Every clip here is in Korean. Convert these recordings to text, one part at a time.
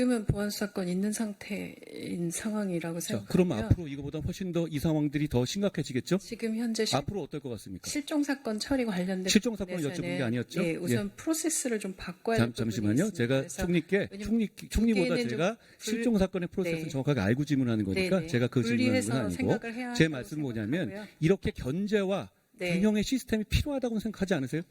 지금은 보안 수사권 있는 상태인 상황이라고 자, 생각하고요. 그럼 앞으로 이거보다 훨씬 더 이 상황들이 더 심각해지겠죠? 지금 현재 앞으로 어떨 것 같습니까? 실종 사건 처리 관련된 실종 사건을 부분에서는 여쭤본 게 아니었죠? 네, 우선 프로세스를 좀 바꿔야 될 부분이 잠시만요. 있습니다. 제가 그래서 총리보다 두개는 제가 실종 사건의 프로세스를 네. 정확하게 알고 질문하는 거니까 네, 네. 제가 그 질문하는 건 분리해서 아니고 생각을 해야 제 한다고 말씀은 뭐냐면 생각하고요. 이렇게 견제와 네. 균형의 시스템이 필요하다고 생각하지 않으세요?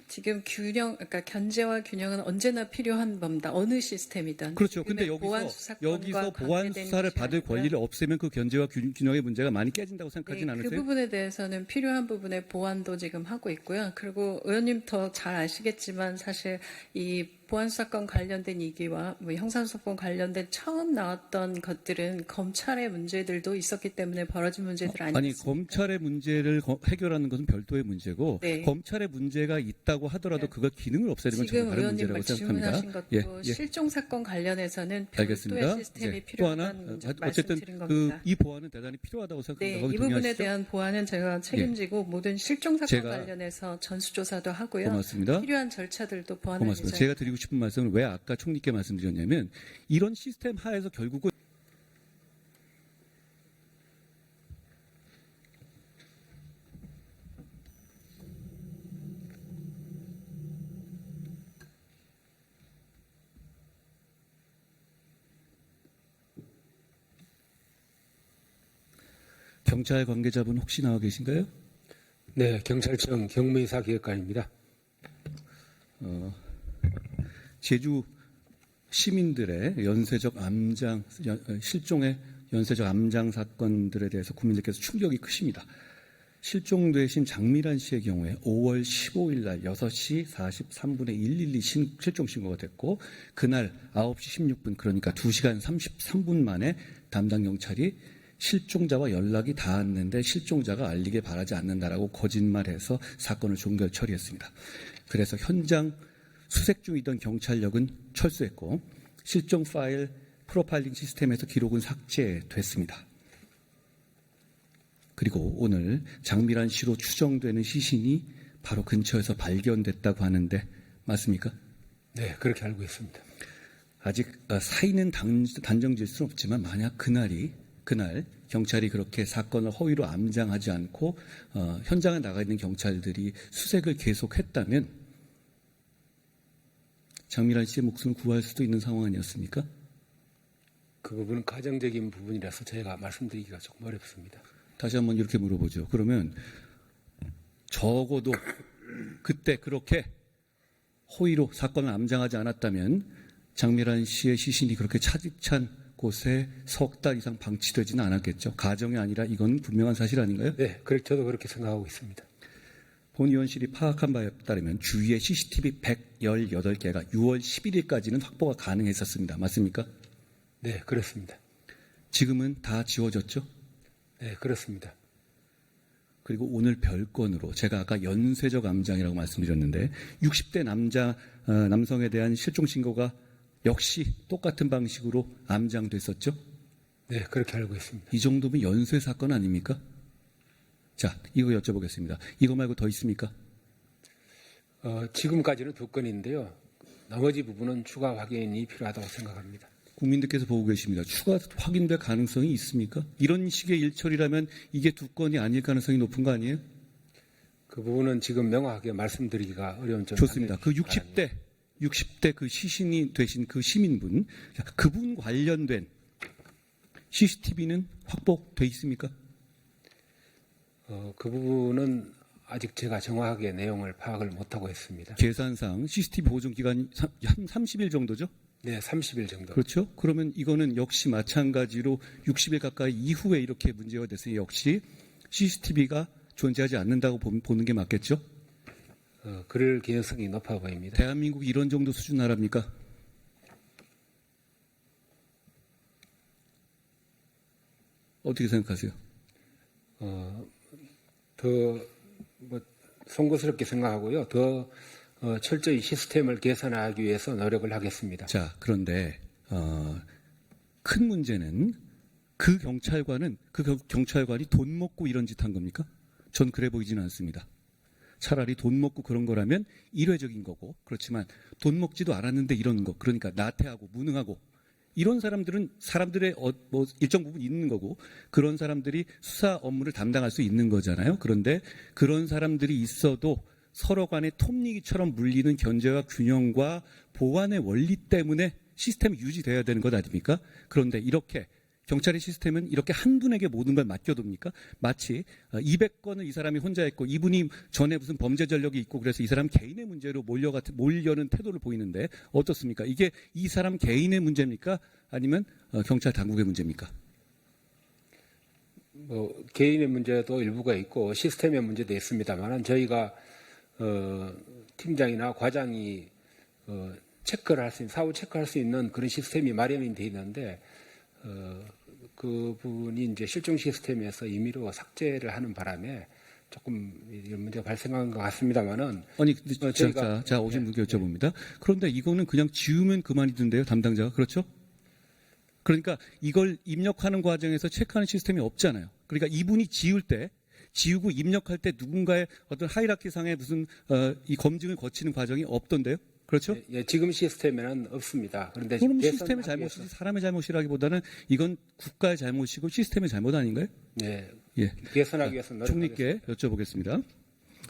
지금 그러니까 견제와 균형은 언제나 필요한 겁니다. 어느 시스템이든. 그렇죠. 근데 지금의 여기서 보안 관계된 수사를 것이 받을 아니고요. 권리를 없애면 그 견제와 균형의 문제가 많이 깨진다고 네, 생각하진 그 않으세요? 부분에 대해서는 필요한 부분의 보완도 지금 하고 있고요. 그리고 의원님 더 잘 아시겠지만 사실 이 보안수사권 관련된 이기와 형사소송권 관련된 처음 나왔던 것들은 검찰의 문제들도 있었기 때문에 벌어진 문제들 아니었습니까? 아니 검찰의 문제를 해결하는 것은 별도의 문제고 네. 검찰의 문제가 있다고 하더라도 네. 그거 기능을 없애는 건 지금 전혀 다른 의원님 문제라고 질문하신 생각합니다. 것도 실종 사건 관련해서는 알겠습니다. 별도의 시스템이 이제 또 하나 필요한 어쨌든 말씀드린 겁니다. 이 보완은 대단히 필요하다고 네, 생각합니다. 이 거기 부분에 동의하시죠? 대한 보완은 제가 책임지고 모든 실종 사건 제가 관련해서 전수조사도 하고요. 고맙습니다. 필요한 절차들도 보완할 고맙습니다. 예정입니다. 제가 드리고 싶은 말씀은 왜 아까 총리께 말씀드렸냐면 이런 시스템 하에서 결국은 경찰 관계자분 혹시 나와 계신가요? 네, 경찰청 경무이사 기획관입니다. 제주 시민들의 연쇄적 암장, 실종의 연쇄적 암장 사건들에 대해서 국민들께서 충격이 크십니다. 실종되신 장미란 씨의 경우에 5월 15일 날 6시 43분에 112 실종 신고가 됐고 그날 9시 16분 그러니까 2시간 33분 만에 담당 경찰이 실종자와 연락이 닿았는데 실종자가 알리길 바라지 않는다라고 거짓말해서 사건을 종결 처리했습니다. 그래서 현장 수색 중이던 경찰력은 철수했고 실종 파일 프로파일링 시스템에서 기록은 삭제됐습니다. 그리고 오늘 장미란 씨로 추정되는 시신이 바로 근처에서 발견됐다고 하는데 맞습니까? 네, 그렇게 알고 있습니다. 아직 사인은 단정질 수는 없지만 만약 그날 경찰이 그렇게 사건을 허위로 암장하지 않고 현장에 나가 있는 경찰들이 수색을 계속했다면 장미란 씨의 목숨을 구할 수도 있는 상황 아니었습니까? 그 부분은 가정적인 부분이라서 저희가 말씀드리기가 조금 어렵습니다. 다시 한번 이렇게 물어보죠. 그러면 적어도 그때 그렇게 허위로 사건을 암장하지 않았다면 장미란 씨의 시신이 그렇게 차디찬 곳에 석 달 이상 방치되지는 않았겠죠. 가정이 아니라 이건 분명한 사실 아닌가요? 네, 저도 그렇게 생각하고 있습니다. 본 의원실이 파악한 바에 따르면 주위에 CCTV 118개가 6월 11일까지는 확보가 가능했었습니다. 맞습니까? 네, 그렇습니다. 지금은 다 지워졌죠? 네, 그렇습니다. 그리고 오늘 별건으로 제가 아까 연쇄적 암장이라고 말씀드렸는데 60대 남성에 대한 실종 신고가 역시 똑같은 방식으로 암장됐었죠? 네, 그렇게 알고 있습니다. 이 정도면 연쇄 사건 아닙니까? 자, 이거 여쭤보겠습니다. 이거 말고 더 있습니까? 지금까지는 2건인데요. 나머지 부분은 추가 확인이 필요하다고 생각합니다. 국민들께서 보고 계십니다. 추가 확인될 가능성이 있습니까? 이런 식의 일처리라면 이게 2건이 아닐 가능성이 높은 거 아니에요? 그 부분은 지금 명확하게 말씀드리기가 어려운 점. 좋습니다. 그 60대 그 시신이 되신 그 시민분, 그분 관련된 CCTV는 확보돼 있습니까? 그 부분은 아직 제가 정확하게 내용을 파악을 못하고 있습니다. 계산상 CCTV 보존 기간이 한 30일 정도죠? 네, 30일 정도. 그렇죠? 그러면 이거는 역시 마찬가지로 60일 가까이 이후에 이렇게 문제가 됐으니 역시 CCTV가 존재하지 않는다고 보는 게 맞겠죠? 그럴 개연성이 높아 보입니다. 대한민국이 이런 정도 수준 나라입니까? 어떻게 생각하세요? 송구스럽게 생각하고요. 더 철저히 시스템을 개선하기 위해서 노력을 하겠습니다. 자, 그런데 큰 문제는 그 경찰관이 돈 먹고 이런 짓 한 겁니까? 전 그래 보이지는 않습니다. 차라리 돈 먹고 그런 거라면 일회적인 거고 그렇지만 돈 먹지도 않았는데 이런 거 그러니까 나태하고 무능하고 이런 사람들은 사람들의 뭐 일정 부분 있는 거고 그런 사람들이 수사 업무를 담당할 수 있는 거잖아요. 그런데 그런 사람들이 있어도 서로 간의 톱니기처럼 물리는 견제와 균형과 보안의 원리 때문에 시스템이 유지돼야 되는 것 아닙니까? 그런데 이렇게 경찰의 시스템은 이렇게 한 분에게 모든 걸 맡겨둡니까? 마치 200건을 이 사람이 혼자 했고 이분이 전에 무슨 범죄 전력이 있고 그래서 이 사람 개인의 문제로 몰려는 태도를 보이는데 어떻습니까? 이게 이 사람 개인의 문제입니까? 아니면 경찰 당국의 문제입니까? 뭐 개인의 문제도 일부가 있고 시스템의 문제도 있습니다만 저희가 팀장이나 과장이 체크를 할 수 있는 사후 체크할 수 있는 그런 시스템이 마련이 돼 있는데 그분이 이제 실종 시스템에서 임의로 삭제를 하는 바람에 조금 이런 문제가 발생한 것 같습니다만은 아니 근데 자 오신 분께 여쭤봅니다. 그런데 이거는 그냥 지우면 그만이던데요, 담당자가 그렇죠? 그러니까 이걸 입력하는 과정에서 체크하는 시스템이 없잖아요. 그러니까 이분이 지우고 입력할 때 누군가의 어떤 하이라키상의 무슨 이 검증을 거치는 과정이 없던데요. 그렇죠? 예, 지금 시스템에는 없습니다. 그런데 그럼 개선하기 시스템의 잘못이지 사람의 잘못이라기보다는 이건 국가의 잘못이고 시스템의 잘못 아닌가요? 예, 예. 개선하기 위해서 노력하겠습니다. 총리께 여쭤보겠습니다.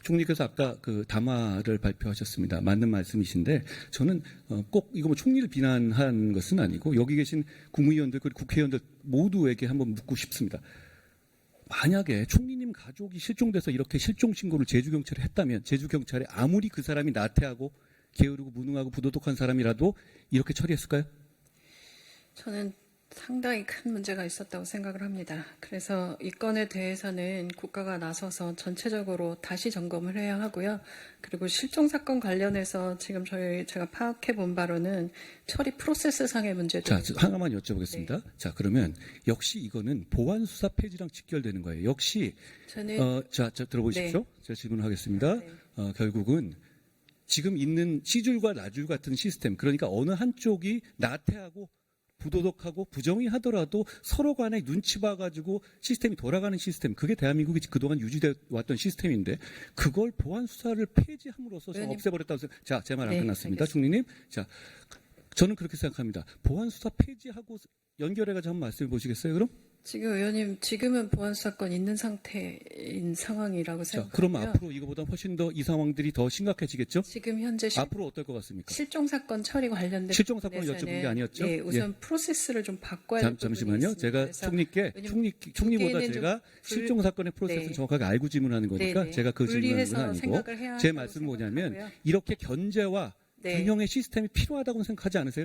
총리께서 아까 그 담화를 발표하셨습니다. 맞는 말씀이신데 저는 꼭 이거 뭐 총리를 비난한 것은 아니고 여기 계신 국무위원들 그리고 국회의원들 모두에게 한번 묻고 싶습니다. 만약에 총리님 가족이 실종돼서 이렇게 실종 신고를 제주경찰에 했다면 제주경찰에 아무리 그 사람이 나태하고 게으르고 무능하고 부도덕한 사람이라도 이렇게 처리했을까요? 저는 상당히 큰 문제가 있었다고 생각을 합니다. 그래서 이 건에 대해서는 국가가 나서서 전체적으로 다시 점검을 해야 하고요. 그리고 실종 사건 관련해서 지금 제가 파악해 본 바로는 처리 프로세스상의 문제도 자, 하나만 여쭤보겠습니다. 네. 자, 그러면 역시 이거는 보안 수사 폐지랑 직결되는 거예요. 역시 저는 자, 들어보십시오. 제가 질문하겠습니다. 결국은 지금 있는 C줄과 나줄 같은 시스템, 그러니까 어느 한쪽이 나태하고 부도덕하고 부정의하더라도 서로 간에 눈치 봐가지고 시스템이 돌아가는 시스템, 그게 대한민국이 그동안 유지돼 왔던 시스템인데 그걸 보안 수사를 폐지함으로써 없애버렸다고 생각. 자, 제 말 안 네, 끝났습니다, 알겠습니다. 총리님. 자, 저는 그렇게 생각합니다. 보안 수사 폐지하고 연결해가지고 한번 말씀해 보시겠어요, 그럼? 지금 의원님 지금은 보안 수사권 있는 상태인 상황이라고 자, 생각하고요. 그럼 앞으로 이거보다 훨씬 더 이 상황들이 더 심각해지겠죠? 지금 현재 앞으로 어떨 것 같습니까? 실종 사건 처리 관련된 실종 사건을 부분에서는 여쭤본 게 아니었죠? 네, 우선 프로세스를 좀 바꿔야 될 부분이 잠시만요. 있습니다. 제가 그래서 총리께 왜냐면 총리보다 두 개는 제가 좀 실종 사건의 프로세스를 네. 정확하게 알고 질문하는 거니까 네, 네. 제가 그 질문하는 건 분리해서 아니고 생각을 해야 제 한다고 말씀은 뭐냐면 생각하고요. 이렇게 견제와 네. 균형의 시스템이 필요하다고 생각하지 않으세요?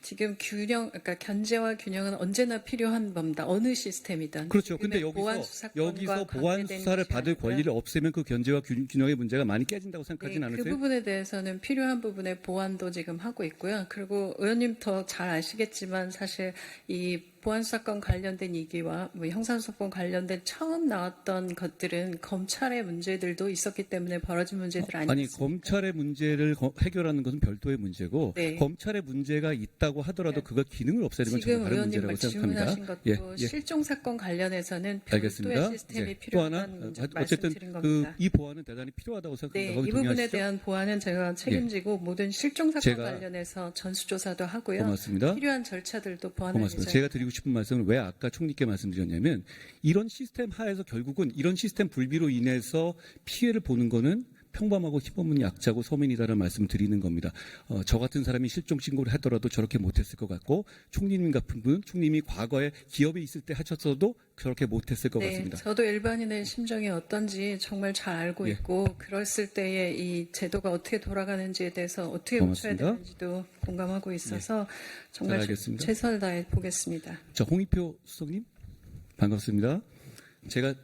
지금 그러니까 견제와 균형은 언제나 필요한 겁니다. 어느 시스템이든. 그렇죠. 근데 지금의 보안 여기서 수사권과 보안 관계된 수사를 것이 받을 아니고요. 권리를 없애면 그 견제와 균형의 문제가 많이 깨진다고 생각하진 네, 않으세요? 그 부분에 대해서는 필요한 부분의 보완도 지금 하고 있고요. 그리고 의원님 더 잘 아시겠지만 사실 이 보안수사권 관련된 얘기와 뭐 형사소송 관련된 처음 나왔던 것들은 검찰의 문제들도 있었기 때문에 벌어진 문제들 아니었습니까? 아니 검찰의 문제를 해결하는 것은 별도의 문제고 네. 검찰의 문제가 있다고 하더라도 그걸 기능을 없애는 건 전혀 지금 다른 의원님 문제라고 생각합니다. 질문하신 것도 실종 사건 관련해서는 알겠습니다. 별도의 시스템이 네. 또 필요하다는 하나 문제 어쨌든 말씀드린 겁니다. 이 보안은 대단히 필요하다고 생각합니다. 네, 거기 이 부분에 동의하시죠? 대한 보완은 제가 책임지고 모든 실종 사건 제가 관련해서 전수조사도 하고요. 고맙습니다. 필요한 절차들도 보완할 고맙습니다. 예정입니다. 제가 드리고 싶은 말씀은 왜 아까 총리께 말씀드렸냐면 이런 시스템 하에서 결국은 이런 시스템 불비로 인해서 피해를 보는 거는 평범하고 힘없는 약자고 서민이다라는 말씀을 드리는 겁니다. 저 같은 사람이 실종 신고를 하더라도 저렇게 못했을 것 같고 총리님 같은 분은 총리님이 과거에 기업에 있을 때 하셨어도 저렇게 못했을 것 네, 같습니다. 저도 일반인의 심정이 어떤지 정말 잘 알고 예. 있고 그랬을 때에 이 제도가 어떻게 돌아가는지에 대해서 어떻게 고쳐야 고맙습니다. 되는지도 공감하고 있어서 잘 정말 알겠습니다. 최선을 다해 보겠습니다. 자, 홍익표 수석님 반갑습니다. 제가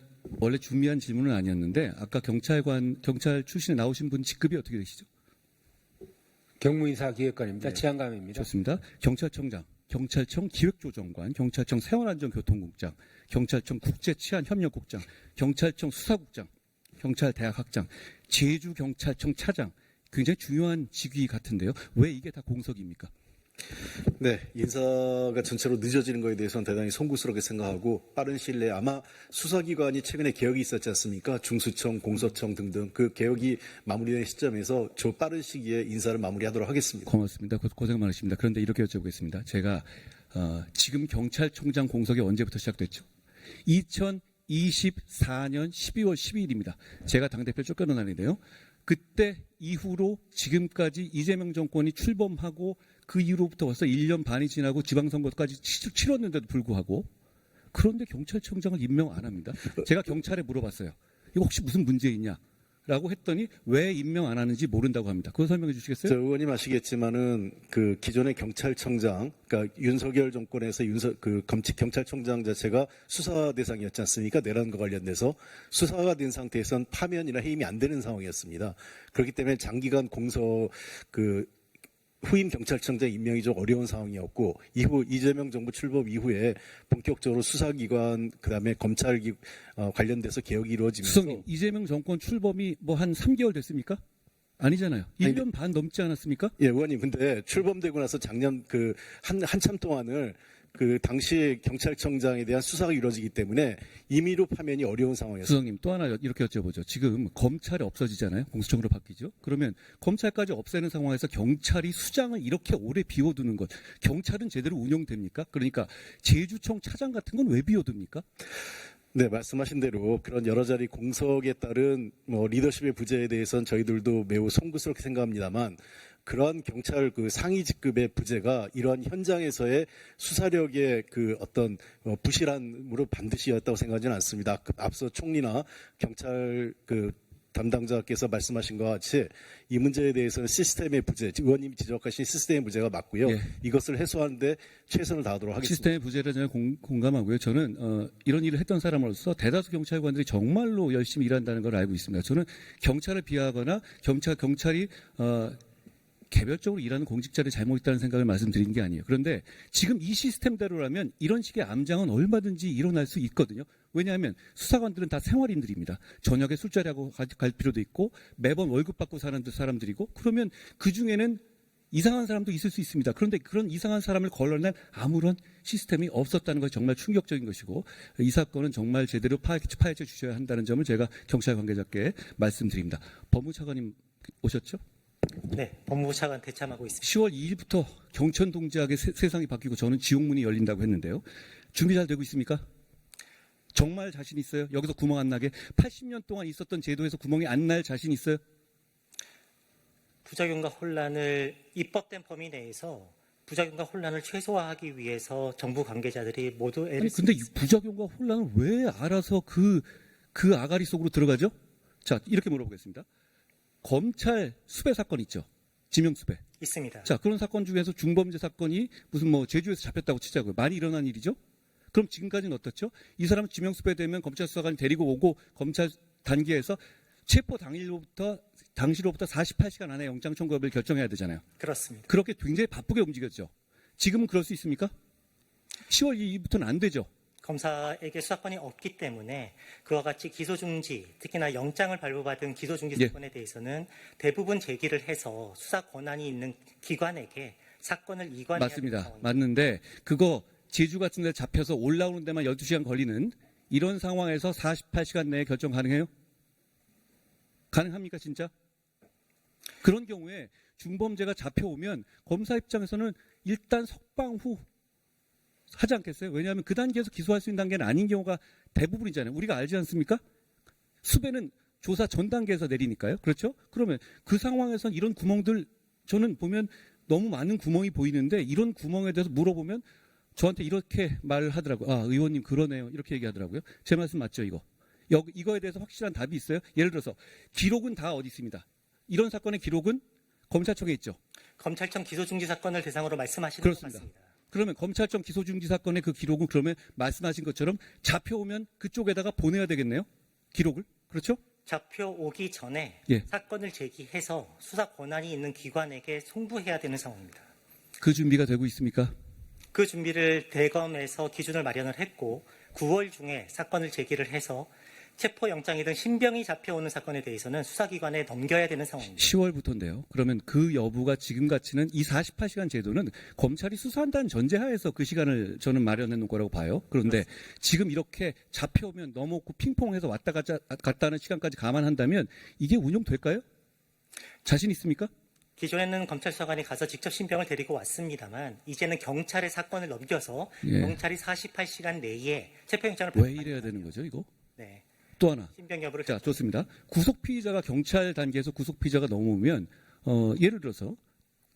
원래 준비한 질문은 아니었는데 아까 경찰 출신에 나오신 분 직급이 어떻게 되시죠? 경무인사 기획관입니다. 네. 치안감입니다. 좋습니다. 경찰청장, 경찰청 기획조정관, 경찰청 생활안전교통국장, 경찰청 국제치안협력국장, 경찰청 수사국장, 경찰대학학장, 제주경찰청 차장. 굉장히 중요한 직위 같은데요. 왜 이게 다 공석입니까? 네, 인사가 전체로 늦어지는 것에 대해서는 대단히 송구스럽게 생각하고 빠른 시일 내에 아마 수사기관이 최근에 개혁이 있었지 않습니까? 중수청, 공소청 등등 그 개혁이 마무리된 시점에서 저 빠른 시기에 인사를 마무리하도록 하겠습니다. 고맙습니다. 고생 많으십니다. 그런데 이렇게 여쭤보겠습니다. 제가 지금 경찰청장 공석이 언제부터 시작됐죠? 2024년 12월 12일입니다. 제가 당대표 쫓겨난 날인데요. 그때 이후로 지금까지 이재명 정권이 출범하고 그 이후로부터 벌써 1년 반이 지나고 지방선거까지 치렀는데도 불구하고 그런데 경찰청장을 임명 안 합니다. 제가 경찰에 물어봤어요. 이거 혹시 무슨 문제 있냐? 라고 했더니 왜 임명 안 하는지 모른다고 합니다. 그거 설명해 주시겠어요? 저 의원님 아시겠지만은 그 기존의 경찰청장, 그러니까 윤석열 정권에서 경찰청장 자체가 수사 대상이었지 않습니까? 내란과 관련돼서 수사가 된 상태에선 파면이나 해임이 안 되는 상황이었습니다. 그렇기 때문에 장기간 후임 경찰청장 임명이 좀 어려운 상황이었고 이후 이재명 정부 출범 이후에 본격적으로 수사기관 그다음에 검찰 관련돼서 개혁이 이루어지면서 수석님, 이재명 정권 출범이 뭐 한 3개월 됐습니까? 아니잖아요. 1년 반 넘지 않았습니까? 예, 의원님 근데 출범되고 나서 작년 한참 동안을 당시 경찰청장에 대한 수사가 이루어지기 때문에 임의로 파면이 어려운 상황이었습니다. 수석님, 또 하나 이렇게 여쭤보죠. 지금 검찰이 없어지잖아요. 공수처로 바뀌죠. 그러면 검찰까지 없애는 상황에서 경찰이 수장을 이렇게 오래 비워두는 것, 경찰은 제대로 운영됩니까? 그러니까 제주청 차장 같은 건 왜 비워둡니까? 네, 말씀하신 대로 그런 여러 자리 공석에 따른 리더십의 부재에 대해서는 저희들도 매우 송구스럽게 생각합니다만 그러한 경찰 상위 직급의 부재가 이러한 현장에서의 수사력의 어떤 부실함으로 반드시였다고 생각하지는 않습니다. 앞서 총리나 경찰 담당자께서 말씀하신 것과 같이 이 문제에 대해서는 시스템의 부재, 의원님이 지적하신 시스템의 부재가 맞고요. 예. 이것을 해소하는데 최선을 다하도록 하겠습니다. 시스템의 부재를 저는 공감하고요. 저는 이런 일을 했던 사람으로서 대다수 경찰관들이 정말로 열심히 일한다는 걸 알고 있습니다. 저는 경찰을 비하하거나 경찰이 개별적으로 일하는 공직자를 잘못했다는 생각을 말씀드린 게 아니에요. 그런데 지금 이 시스템대로라면 이런 식의 암장은 얼마든지 일어날 수 있거든요. 왜냐하면 수사관들은 다 생활인들입니다. 저녁에 술자리하고 갈 필요도 있고 매번 월급 받고 사는 사람들이고 그러면 그중에는 이상한 사람도 있을 수 있습니다. 그런데 그런 이상한 사람을 걸러낼 아무런 시스템이 없었다는 것이 정말 충격적인 것이고 이 사건은 정말 제대로 파헤쳐 주셔야 한다는 점을 제가 경찰 관계자께 말씀드립니다. 법무차관님 오셨죠? 네, 법무부 차관 대참하고 있습니다. 10월 2일부터 경천동지하게 세상이 바뀌고 저는 지옥문이 열린다고 했는데요. 준비 잘 되고 있습니까? 정말 자신 있어요? 여기서 구멍 안 나게 80년 동안 있었던 제도에서 구멍이 안 날 자신 있어요? 부작용과 혼란을 입법된 범위 내에서 부작용과 혼란을 최소화하기 위해서 정부 관계자들이 모두 애를 아니 근데 이 부작용과 혼란을 왜 알아서 그 아가리 속으로 들어가죠? 자, 이렇게 물어보겠습니다. 검찰 수배 사건 있죠. 지명 수배. 있습니다. 자, 그런 사건 중에서 중범죄 사건이 무슨 제주에서 잡혔다고 치자고요. 많이 일어난 일이죠. 그럼 지금까지는 어떻죠? 이 사람 지명 수배되면 검찰 수사관이 데리고 오고 검찰 단계에서 체포 당시로부터 48시간 안에 영장 청구 여부를 결정해야 되잖아요. 그렇습니다. 그렇게 굉장히 바쁘게 움직였죠. 지금은 그럴 수 있습니까? 10월 2일부터는 안 되죠. 검사에게 수사권이 없기 때문에 그와 같이 기소중지, 특히나 영장을 발부받은 기소중지 예. 사건에 대해서는 대부분 제기를 해서 수사 권한이 있는 기관에게 사건을 이관해야 되는 맞습니다. 상황입니다. 맞는데 그거 제주 같은 데 잡혀서 올라오는 데만 12시간 걸리는 이런 상황에서 48시간 내에 결정 가능해요? 가능합니까 진짜? 그런 경우에 중범죄가 잡혀오면 검사 입장에서는 일단 석방 후 하지 않겠어요? 왜냐하면 그 단계에서 기소할 수 있는 단계는 아닌 경우가 대부분이잖아요. 우리가 알지 않습니까? 수배는 조사 전 단계에서 내리니까요. 그렇죠? 그러면 그 상황에서는 이런 구멍들 저는 보면 너무 많은 구멍이 보이는데 이런 구멍에 대해서 물어보면 저한테 이렇게 말을 하더라고요. 아, 의원님 그러네요. 이렇게 얘기하더라고요. 제 말씀 맞죠, 이거? 이거에 대해서 확실한 답이 있어요? 예를 들어서 기록은 다 어디 있습니다. 이런 사건의 기록은 검찰청에 있죠. 검찰청 기소중지 사건을 대상으로 말씀하시는 그렇습니다. 것 같습니다. 그러면 검찰청 기소중지 사건의 그 기록은 그러면 말씀하신 것처럼 잡혀오면 그쪽에다가 보내야 되겠네요. 기록을. 그렇죠? 잡혀오기 전에 예. 사건을 제기해서 수사 권한이 있는 기관에게 송부해야 되는 상황입니다. 그 준비가 되고 있습니까? 그 준비를 대검에서 기준을 마련을 했고 9월 중에 사건을 제기를 해서 체포영장이든 신병이 잡혀오는 사건에 대해서는 수사기관에 넘겨야 되는 상황입니다. 10월부터인데요. 그러면 그 여부가 지금같이는 이 48시간 제도는 검찰이 수사한다는 전제하에서 그 시간을 저는 마련해 놓은 거라고 봐요. 그런데 지금 이렇게 잡혀오면 넘어오고 핑퐁해서 왔다 갔다 하는 시간까지 감안한다면 이게 운영될까요? 자신 있습니까? 기존에는 검찰 수사관이 가서 직접 신병을 데리고 왔습니다만 이제는 경찰에 사건을 넘겨서 예. 경찰이 48시간 내에 체포영장을 왜 이래야 되는 거죠, 이거? 네, 또 하나. 신병 여부를 자, 좋습니다. 구속 피의자가 경찰 단계에서 구속 피의자가 넘으면 예를 들어서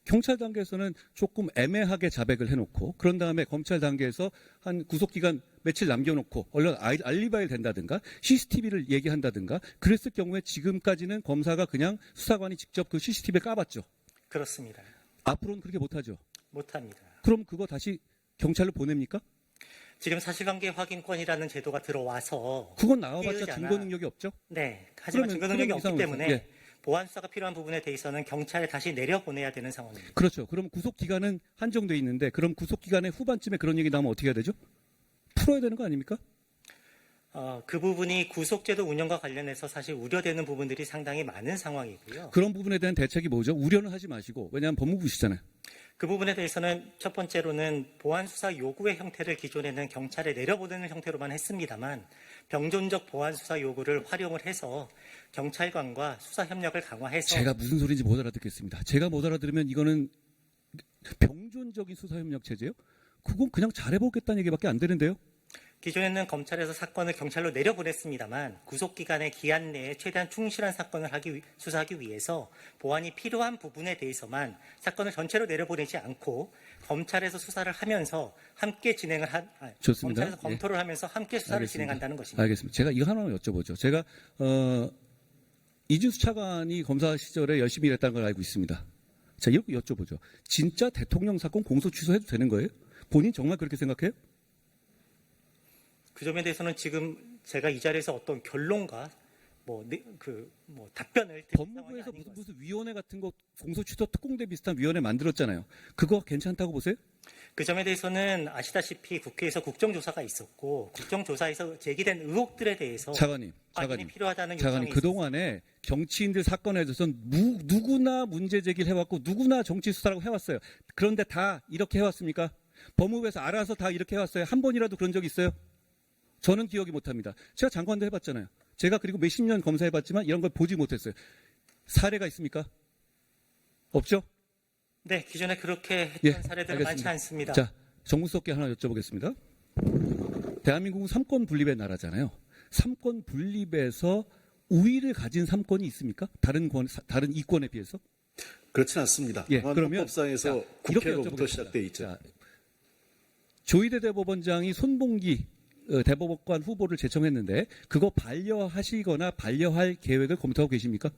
경찰 단계에서는 조금 애매하게 자백을 해놓고 그런 다음에 검찰 단계에서 한 구속 기간 며칠 남겨놓고 얼른 알리바이를 된다든가 CCTV를 얘기한다든가 그랬을 경우에 지금까지는 검사가 그냥 수사관이 직접 그 CCTV를 까봤죠. 그렇습니다. 앞으로는 그렇게 못하죠. 못합니다. 그럼 그거 다시 경찰로 보냅니까? 지금 사실관계 확인권이라는 제도가 들어와서 그건 나와봤자 띄우지 않아. 증거 능력이 없죠. 네, 하지만 증거 능력이 없기 이상은 때문에 예. 보안 수사가 필요한 부분에 대해서는 경찰에 다시 내려보내야 되는 상황입니다. 그렇죠. 그럼 구속 기간은 한정돼 있는데 그럼 구속 기간의 후반쯤에 그런 얘기 나오면 어떻게 해야 되죠? 풀어야 되는 거 아닙니까? 그 부분이 구속제도 운영과 관련해서 사실 우려되는 부분들이 상당히 많은 상황이고요. 그런 부분에 대한 대책이 뭐죠? 우려는 하지 마시고 왜냐하면 법무부시잖아요. 그 부분에 대해서는 첫 번째로는 보안 수사 요구의 형태를 기존에는 경찰에 내려보내는 형태로만 했습니다만 병존적 보안 수사 요구를 활용을 해서 경찰관과 수사 협력을 강화해서 제가 무슨 소리인지 못 알아듣겠습니다. 제가 못 알아들으면 이거는 병존적인 수사협력 체제요? 그건 그냥 잘해보겠다는 얘기밖에 안 되는데요. 기존에는 검찰에서 사건을 경찰로 내려보냈습니다만 구속기간의 기한 내에 최대한 충실한 사건을 수사하기 위해서 보안이 필요한 부분에 대해서만 사건을 전체로 내려보내지 않고 검찰에서 수사를 하면서 함께 진행을 좋습니다. 검찰에서 검토를 하면서 함께 수사를 알겠습니다. 진행한다는 것입니다. 알겠습니다. 제가 이거 하나만 여쭤보죠. 제가 이준수 차관이 검사 시절에 열심히 일했다는 걸 알고 있습니다. 자, 이렇게 여쭤보죠. 진짜 대통령 사건 공소 취소해도 되는 거예요? 본인 정말 그렇게 생각해요? 그 점에 대해서는 지금 제가 이 자리에서 어떤 결론과 답변을 드릴 상황이 법무부에서 아닌 것 무슨 위원회 같은 거 공소 취소 특공대 비슷한 위원회 만들었잖아요. 그거 괜찮다고 보세요? 그 점에 대해서는 아시다시피 국회에서 국정조사가 있었고 국정조사에서 제기된 의혹들에 대해서 차관님, 확인이 필요하다는 차관님 요청이 그동안에 정치인들 사건에 대해서는 누구나 문제 제기를 해왔고 누구나 정치 수사라고 해왔어요. 그런데 다 이렇게 해왔습니까? 법무부에서 알아서 다 이렇게 해왔어요. 한 번이라도 그런 적 있어요? 저는 기억이 못합니다. 제가 장관도 해봤잖아요. 제가 그리고 몇십 년 검사해봤지만 이런 걸 보지 못했어요. 사례가 있습니까? 없죠? 네, 기존에 그렇게 했던 예, 사례들은 알겠습니다. 많지 않습니다. 자, 정무수석께 하나 여쭤보겠습니다. 대한민국은 삼권 분립의 나라잖아요. 삼권 분립에서 우위를 가진 삼권이 있습니까? 다른 이권에 비해서? 그렇진 않습니다. 예, 다만 그러면 헌법상에서 자, 이렇게 국회로부터 여쭤보겠습니다. 시작돼 있죠. 자, 조희대 대법원장이 손봉기 대법관 후보를 제청했는데 그거 반려하시거나 반려할 계획을 검토하고 계십니까?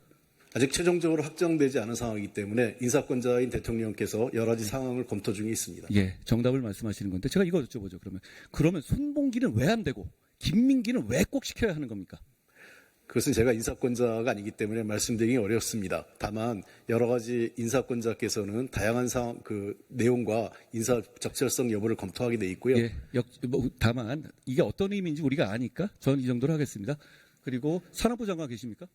아직 최종적으로 확정되지 않은 상황이기 때문에 인사권자인 대통령께서 여러 가지 상황을 검토 중에 있습니다. 예, 정답을 말씀하시는 건데 제가 이거 여쭤보죠. 그러면 손봉기는 왜 안 되고 김민기는 왜 꼭 시켜야 하는 겁니까? 그것은 제가 인사권자가 아니기 때문에 말씀드리기 어렵습니다. 다만 여러 가지 인사권자께서는 다양한 상황, 내용과 인사 적절성 여부를 검토하게 돼 있고요. 예, 다만 이게 어떤 의미인지 우리가 아니까 저는 이 정도로 하겠습니다. 그리고 산업부 장관 계십니까?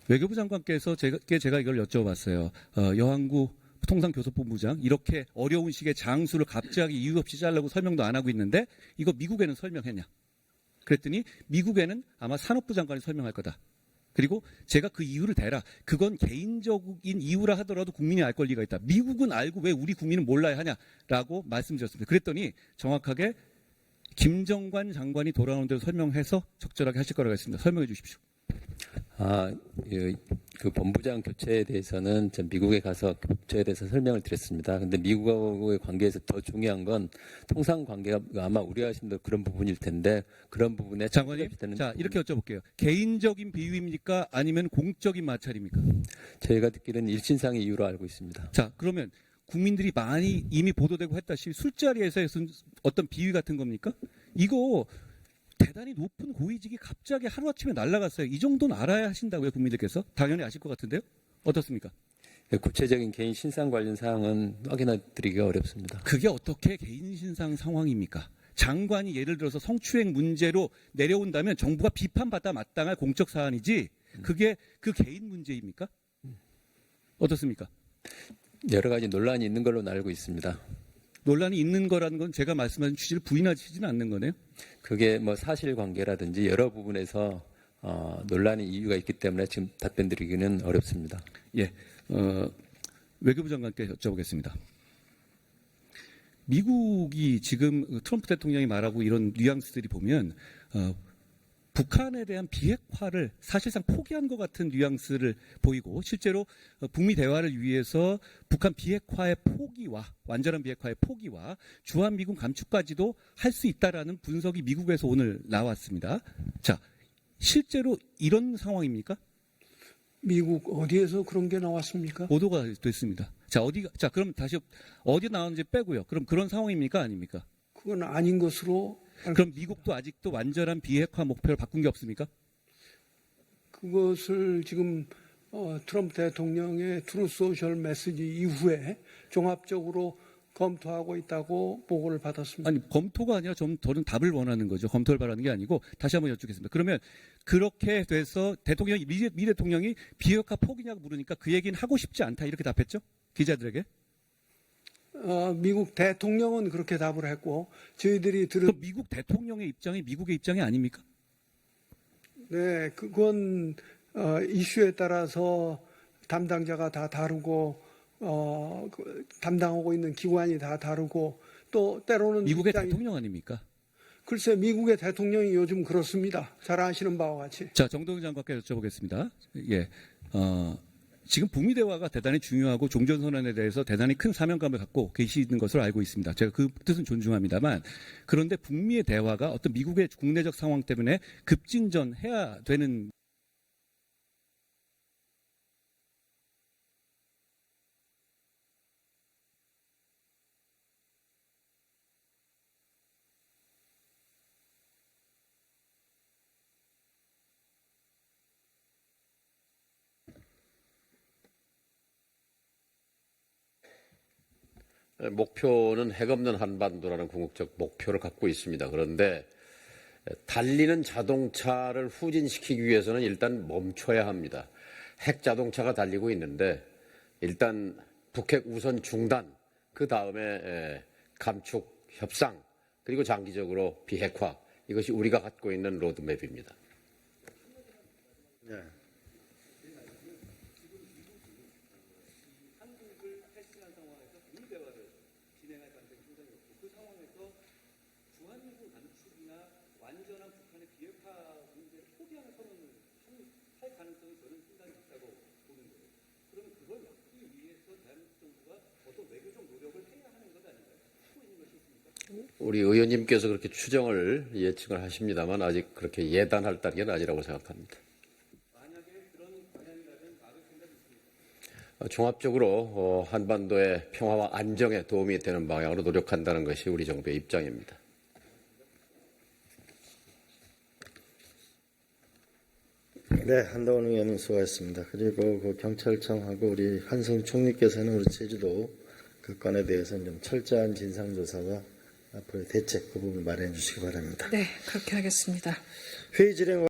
외교부 장관께서 제가 이걸 여쭤봤어요. 여한구 통상교섭본부장 이렇게 어려운 시기에 장수를 갑자기 이유 없이 잘라고 설명도 안 하고 있는데 이거 미국에는 설명했냐? 그랬더니 미국에는 아마 산업부 장관이 설명할 거다. 그리고 제가 그 이유를 대라. 그건 개인적인 이유라 하더라도 국민이 알 권리가 있다. 미국은 알고 왜 우리 국민은 몰라야 하냐라고 말씀드렸습니다. 그랬더니 정확하게 김정관 장관이 돌아오는 대로 설명해서 적절하게 하실 거라고 했습니다. 설명해 주십시오. 그 본부장 교체에 대해서는 전 미국에 가서 교체에 대해서 설명을 드렸습니다. 근데 미국하고의 관계에서 더 중요한 건 통상 관계가 아마 우려하신 대로 그런 부분일 텐데 그런 부분에 장관님, 자 이렇게 여쭤볼게요. 개인적인 비유입니까? 아니면 공적인 마찰입니까? 저희가 듣기로는 일신상의 이유로 알고 있습니다. 자 그러면 국민들이 많이 이미 보도되고 했다시피 술자리에서 어떤 비위 같은 겁니까? 이거 대단히 높은 고위직이 갑자기 하루아침에 날아갔어요. 이 정도는 알아야 하신다고요, 국민들께서? 당연히 아실 것 같은데요? 어떻습니까? 구체적인 개인 신상 관련 사항은 확인해 드리기가 어렵습니다. 그게 어떻게 개인 신상 상황입니까? 장관이 예를 들어서 성추행 문제로 내려온다면 정부가 비판받아 마땅할 공적 사안이지 그게 그 개인 문제입니까? 어떻습니까? 여러 가지 논란이 있는 걸로 알고 있습니다. 논란이 있는 거라는 건 제가 말씀하신 취지를 부인하시지는 않는 거네요. 그게 뭐 사실관계라든지 여러 부분에서 논란의 이유가 있기 때문에 지금 답변드리기는 어렵습니다. 예, 외교부 장관께 여쭤보겠습니다. 미국이 지금 트럼프 대통령이 말하고 이런 뉘앙스들이 보면 북한에 대한 비핵화를 사실상 포기한 것 같은 뉘앙스를 보이고 실제로 북미 대화를 위해서 북한 비핵화의 포기와 완전한 비핵화의 포기와 주한미군 감축까지도 할 수 있다라는 분석이 미국에서 오늘 나왔습니다. 자, 실제로 이런 상황입니까? 미국 어디에서 그런 게 나왔습니까? 보도가 됐습니다. 자, 그럼 다시 어디 나왔는지 빼고요. 그럼 그런 상황입니까? 아닙니까? 그건 아닌 것으로. 그럼 미국도 아직도 완전한 비핵화 목표를 바꾼 게 없습니까? 그것을 지금 트럼프 대통령의 트루 소셜 메시지 이후에 종합적으로 검토하고 있다고 보고를 받았습니다. 아니, 검토가 아니라 저는 답을 원하는 거죠. 검토를 바라는 게 아니고 다시 한번 여쭙겠습니다. 그러면 그렇게 돼서 미 대통령이 비핵화 포기냐고 물으니까 그 얘기는 하고 싶지 않다 이렇게 답했죠? 기자들에게? 미국 대통령은 그렇게 답을 했고 저희들이 그럼 미국 대통령의 입장이 미국의 입장이 아닙니까? 네, 그건 이슈에 따라서 담당자가 다 다르고 담당하고 있는 기관이 다 다르고 또 때로는 미국의 대통령 아닙니까? 글쎄 미국의 대통령이 요즘 그렇습니다. 잘 아시는 바와 같이. 자, 정동영 장관께 여쭤보겠습니다. 예, 지금 북미 대화가 대단히 중요하고 종전선언에 대해서 대단히 큰 사명감을 갖고 계시는 것을 알고 있습니다. 제가 그 뜻은 존중합니다만 그런데 북미의 대화가 어떤 미국의 국내적 상황 때문에 급진전해야 되는 목표는 핵 없는 한반도라는 궁극적 목표를 갖고 있습니다. 그런데 달리는 자동차를 후진시키기 위해서는 일단 멈춰야 합니다. 핵 자동차가 달리고 있는데 일단 북핵 우선 중단, 그 다음에 감축 협상, 그리고 장기적으로 비핵화, 이것이 우리가 갖고 있는 로드맵입니다. 네. 우리 의원님께서 그렇게 추정을 예측을 하십니다만 아직 그렇게 예단할 단계는 아니라고 생각합니다. 종합적으로 한반도의 평화와 안정에 도움이 되는 방향으로 노력한다는 것이 우리 정부의 입장입니다. 네, 한동훈 의원님 수고하셨습니다. 그리고 그 경찰청하고 우리 한승 총리께서는 우리 제주도 그 건에 대해서는 좀 철저한 진상조사와 앞으로 대책 그 부분 마련해 주시기 바랍니다. 네, 그렇게 하겠습니다. 회의 진행